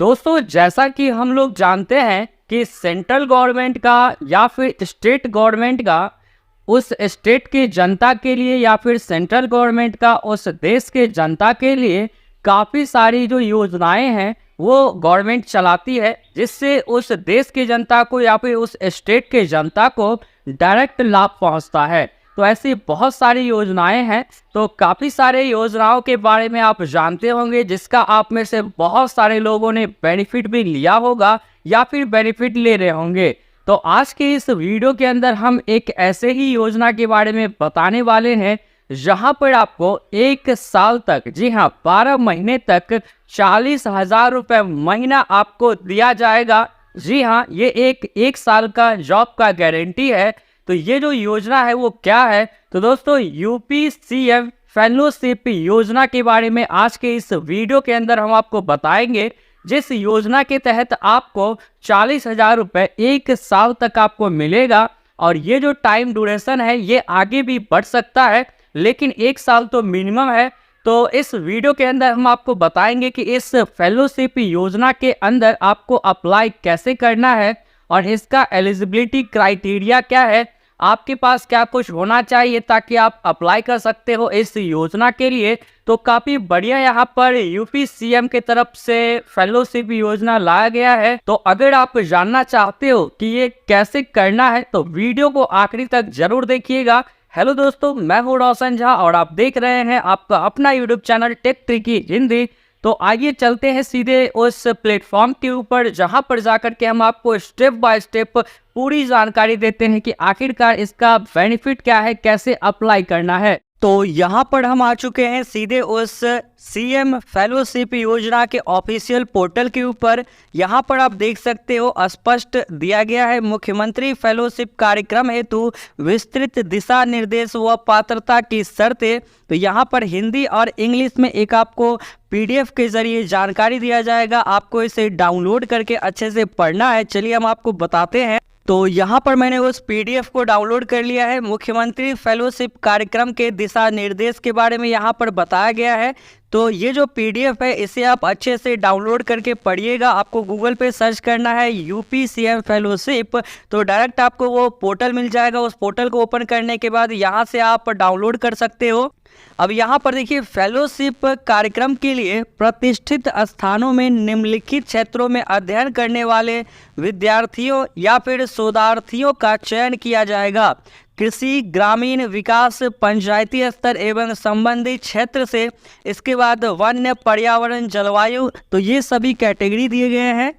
दोस्तों जैसा कि हम लोग जानते हैं कि सेंट्रल गवर्नमेंट का या फिर स्टेट गवर्नमेंट का उस स्टेट की जनता के लिए या फिर सेंट्रल गवर्नमेंट का उस देश के जनता के लिए काफ़ी सारी जो योजनाएं हैं वो गवर्नमेंट चलाती है, जिससे उस देश की जनता को या फिर उस स्टेट के जनता को डायरेक्ट लाभ पहुंचता है। तो ऐसी बहुत सारी योजनाएं हैं। तो काफ़ी सारे योजनाओं के बारे में आप जानते होंगे, जिसका आप में से बहुत सारे लोगों ने बेनिफिट भी लिया होगा या फिर बेनिफिट ले रहे होंगे। तो आज के इस वीडियो के अंदर हम एक ऐसे ही योजना के बारे में बताने वाले हैं जहां पर आपको 1 साल तक, जी हाँ 12 महीने तक 40,000 रुपये महीना आपको दिया जाएगा। जी हाँ, ये एक साल का जॉब का गारंटी है। तो ये जो योजना है वो क्या है? तो दोस्तों यूपी सीएम फेलोशिप योजना के बारे में आज के इस वीडियो के अंदर हम आपको बताएंगे, जिस योजना के तहत आपको 40,000 रुपये 1 साल तक आपको मिलेगा। और ये जो टाइम ड्यूरेशन है ये आगे भी बढ़ सकता है, लेकिन 1 साल तो मिनिमम है। तो इस वीडियो के अंदर हम आपको बताएंगे कि इस फेलोशिप योजना के अंदर आपको अप्लाई कैसे करना है और इसका एलिजिबिलिटी क्राइटेरिया क्या है, आपके पास क्या कुछ होना चाहिए ताकि आप अप्लाई कर सकते हो इस योजना के लिए। तो काफ़ी बढ़िया यहाँ पर यूपी सीएम की तरफ से फेलोशिप योजना लाया गया है। तो अगर आप जानना चाहते हो कि ये कैसे करना है तो वीडियो को आखिरी तक जरूर देखिएगा। हेलो दोस्तों, मैं हूँ रोशन झा और आप देख रहे हैं आपका अपना YouTube channel tech tricky Hindi. तो आइए चलते हैं सीधे उस प्लेटफॉर्म के ऊपर जहां पर जाकर के हम आपको स्टेप बाय स्टेप पूरी जानकारी देते हैं कि आखिरकार इसका बेनिफिट क्या है, कैसे अप्लाई करना है। तो यहाँ पर हम आ चुके हैं सीधे उस सीएम फेलोशिप योजना के ऑफिशियल पोर्टल के ऊपर। यहाँ पर आप देख सकते हो स्पष्ट दिया गया है मुख्यमंत्री फेलोशिप कार्यक्रम हेतु विस्तृत दिशा निर्देश व पात्रता की शर्तें। तो यहाँ पर हिंदी और इंग्लिश में एक आपको पीडीएफ के जरिए जानकारी दिया जाएगा, आपको इसे डाउनलोड करके अच्छे से पढ़ना है। चलिए हम आपको बताते हैं। तो यहाँ पर मैंने उस पीडीएफ को डाउनलोड कर लिया है। मुख्यमंत्री फेलोशिप कार्यक्रम के दिशा निर्देश के बारे में यहाँ पर बताया गया है। तो ये जो पीडीएफ है इसे आप अच्छे से डाउनलोड करके पढ़िएगा। आपको गूगल पे सर्च करना है यूपी सीएम फेलोशिप, तो डायरेक्ट आपको वो पोर्टल मिल जाएगा। उस पोर्टल को ओपन करने के बाद यहाँ से आप डाउनलोड कर सकते हो। अब यहाँ पर देखिए, फेलोशिप कार्यक्रम के लिए प्रतिष्ठित स्थानों में निम्नलिखित क्षेत्रों में अध्ययन करने वाले विद्यार्थियों या फिर शोधार्थियों का चयन किया जाएगा। कृषि, ग्रामीण विकास, पंचायती स्तर एवं संबंधित क्षेत्र से। इसके बाद वन्य, पर्यावरण, जलवायु, तो ये सभी कैटेगरी दिए गए हैं।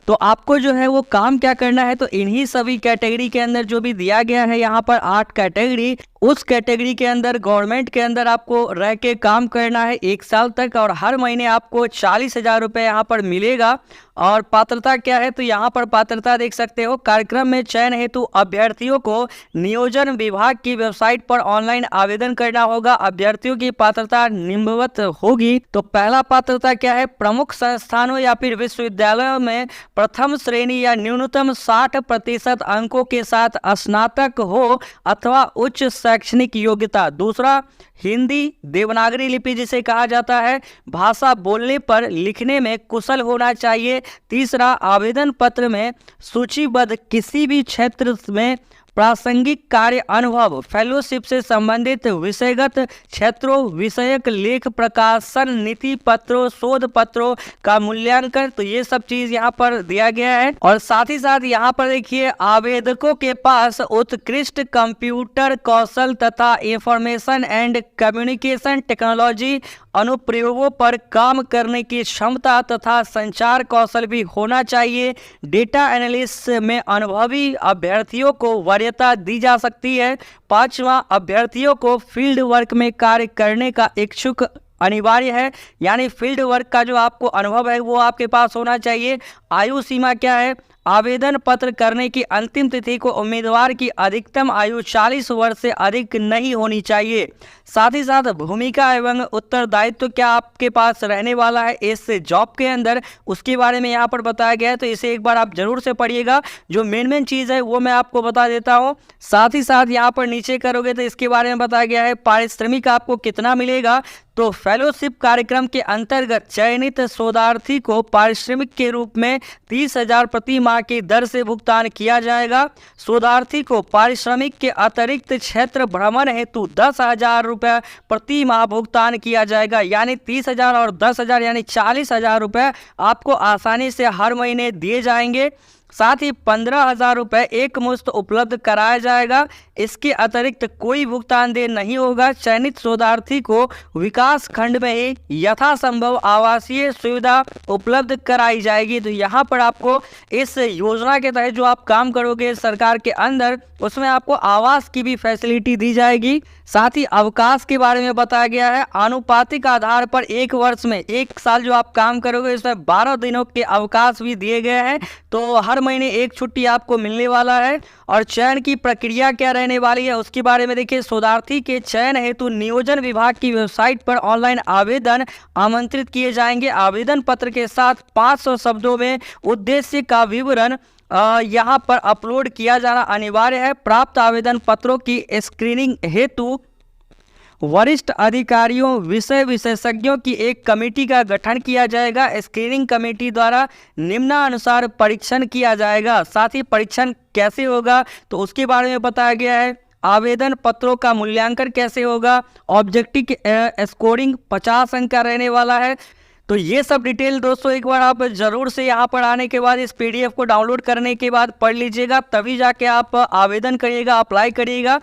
तो आपको जो है वो काम क्या करना है, तो इन्हीं सभी कैटेगरी के अंदर जो भी दिया गया है यहाँ पर 8 कैटेगरी, उस कैटेगरी के अंदर गवर्नमेंट के अंदर आपको रह के काम करना है 1 साल तक और हर महीने आपको 40,000 रुपये यहाँ पर मिलेगा। और पात्रता क्या है, तो यहाँ पर पात्रता देख सकते हो। कार्यक्रम में चयन हेतु अभ्यर्थियों को नियोजन विभाग की वेबसाइट पर ऑनलाइन आवेदन करना होगा। अभ्यर्थियों की पात्रता निम्नवत होगी। तो पहला पात्रता क्या है, प्रमुख संस्थानों या फिर विश्वविद्यालयों में प्रथम श्रेणी या न्यूनतम 60% अंकों के साथ स्नातक हो अथवा उच्च शैक्षणिक योग्यता। दूसरा, हिंदी देवनागरी लिपि जिसे कहा जाता है, भाषा बोलने पर लिखने में कुशल होना चाहिए। तीसरा, आवेदन पत्र में सूचीबद्ध किसी भी क्षेत्र में प्रासंगिक कार्य अनुभव, फेलोशिप से संबंधित विषयगत क्षेत्रों, विषयक लेख, प्रकाशन, नीति पत्रों, शोध पत्रों का मूल्यांकन। तो ये सब चीज यहाँ पर दिया गया है। और साथ ही साथ यहाँ पर देखिए, आवेदकों के पास उत्कृष्ट कंप्यूटर कौशल तथा इंफॉर्मेशन एंड कम्युनिकेशन टेक्नोलॉजी अनुप्रयोगों पर काम करने की क्षमता तथा संचार कौशल भी होना चाहिए। डेटा एनालिस्ट में अनुभवी अभ्यर्थियों को वरीयता दी जा सकती है। पांचवा, अभ्यर्थियों को फील्ड वर्क में कार्य करने का इच्छुक अनिवार्य है, यानी फील्ड वर्क का जो आपको अनुभव है वो आपके पास होना चाहिए। आयु सीमा क्या है, आवेदन पत्र करने की अंतिम तिथि को उम्मीदवार की अधिकतम आयु 40 वर्ष से अधिक नहीं होनी चाहिए। साथ ही साथ भूमिका एवं उत्तरदायित्व क्या आपके पास रहने वाला है इस जॉब के अंदर, उसके बारे में यहाँ पर बताया गया है, तो इसे एक बार आप जरूर से पढ़िएगा। जो मेन चीज़ है वो मैं आपको बता देता हूँ। साथ ही साथ यहाँ पर नीचे करोगे तो इसके बारे में बताया गया है पारिश्रमिक आपको कितना मिलेगा। तो फेलोशिप कार्यक्रम के अंतर्गत चयनित शोधार्थी को पारिश्रमिक के रूप में 30,000 प्रति माह की दर से भुगतान किया जाएगा। शोधार्थी को पारिश्रमिक के अतिरिक्त क्षेत्र भ्रमण हेतु 10,000 रुपये प्रति माह भुगतान किया जाएगा। यानी 30,000 और 10,000 यानी 40,000 रुपये आपको आसानी से हर महीने दिए जाएंगे। साथ ही 15,000 रुपये एक मुश्त उपलब्ध कराया जाएगा। इसके अतिरिक्त कोई भुगतान देय नहीं होगा। चयनित शोधार्थी को विकास खंड में ही यथासंभव आवासीय सुविधा उपलब्ध कराई जाएगी। तो यहाँ पर आपको इस योजना के तहत जो आप काम करोगे सरकार के अंदर, उसमें आपको आवास की भी फैसिलिटी दी जाएगी। साथ ही अवकाश के बारे में बताया गया है आनुपातिक आधार पर 1 वर्ष में 1 साल जो आप काम करोगे इसमें 12 दिनों के अवकाश भी दिए गए हैं। तो हर महीने 1 छुट्टी आपको मिलने वाला है। और चयन की प्रक्रिया क्या रहने वाली है उसके बारे में देखिए। शोधार्थी के चयन हेतु नियोजन विभाग की वेबसाइट पर ऑनलाइन आवेदन आमंत्रित किए जाएंगे। आवेदन पत्र के साथ 500 शब्दों में उद्देश्य का विवरण यहाँ पर अपलोड किया जाना अनिवार्य है। प्राप्त आवेदन पत्रों की स्क्रीनिंग हेतु वरिष्ठ अधिकारियों विषय विशेषज्ञों की एक कमेटी का गठन किया जाएगा। स्क्रीनिंग कमेटी द्वारा निम्नानुसार परीक्षण किया जाएगा। साथ ही परीक्षण कैसे होगा तो उसके बारे में बताया गया है। आवेदन पत्रों का मूल्यांकन कैसे होगा, ऑब्जेक्टिव स्कोरिंग 50 अंक का रहने वाला है। तो ये सब डिटेल दोस्तों एक बार आप जरूर से यहाँ पर आने के बाद इस PDF को डाउनलोड करने के बाद पढ़ लीजिएगा, तभी जाके आप आवेदन करिएगा, अप्लाई करिएगा।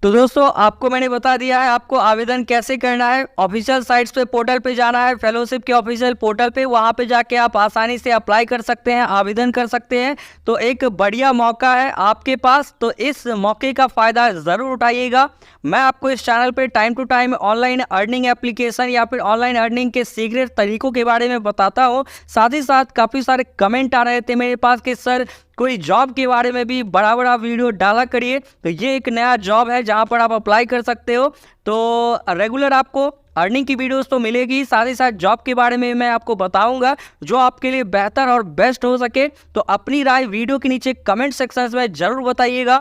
तो दोस्तों आपको मैंने बता दिया है आपको आवेदन कैसे करना है। ऑफिशियल साइट्स पे पोर्टल पे जाना है, फेलोशिप के ऑफिशियल पोर्टल पे, वहाँ पे जाके आप आसानी से अप्लाई कर सकते हैं, आवेदन कर सकते हैं। तो एक बढ़िया मौका है आपके पास, तो इस मौके का फ़ायदा ज़रूर उठाइएगा। मैं आपको इस चैनल पे time to time online earning application या फिर ऑनलाइन अर्निंग के सीक्रेट तरीकों के बारे में बताता हूँ। साथ ही साथ काफ़ी सारे कमेंट आ रहे थे मेरे पास कि सर कोई जॉब के बारे में भी बड़ा बड़ा वीडियो डाला करिए। तो ये एक नया जॉब है जहाँ पर आप अप्लाई कर सकते हो। तो रेगुलर आपको अर्निंग की वीडियोस तो मिलेगी, साथ ही साथ जॉब के बारे में मैं आपको बताऊंगा जो आपके लिए बेहतर और बेस्ट हो सके। तो अपनी राय वीडियो के नीचे कमेंट सेक्शन में जरूर बताइएगा।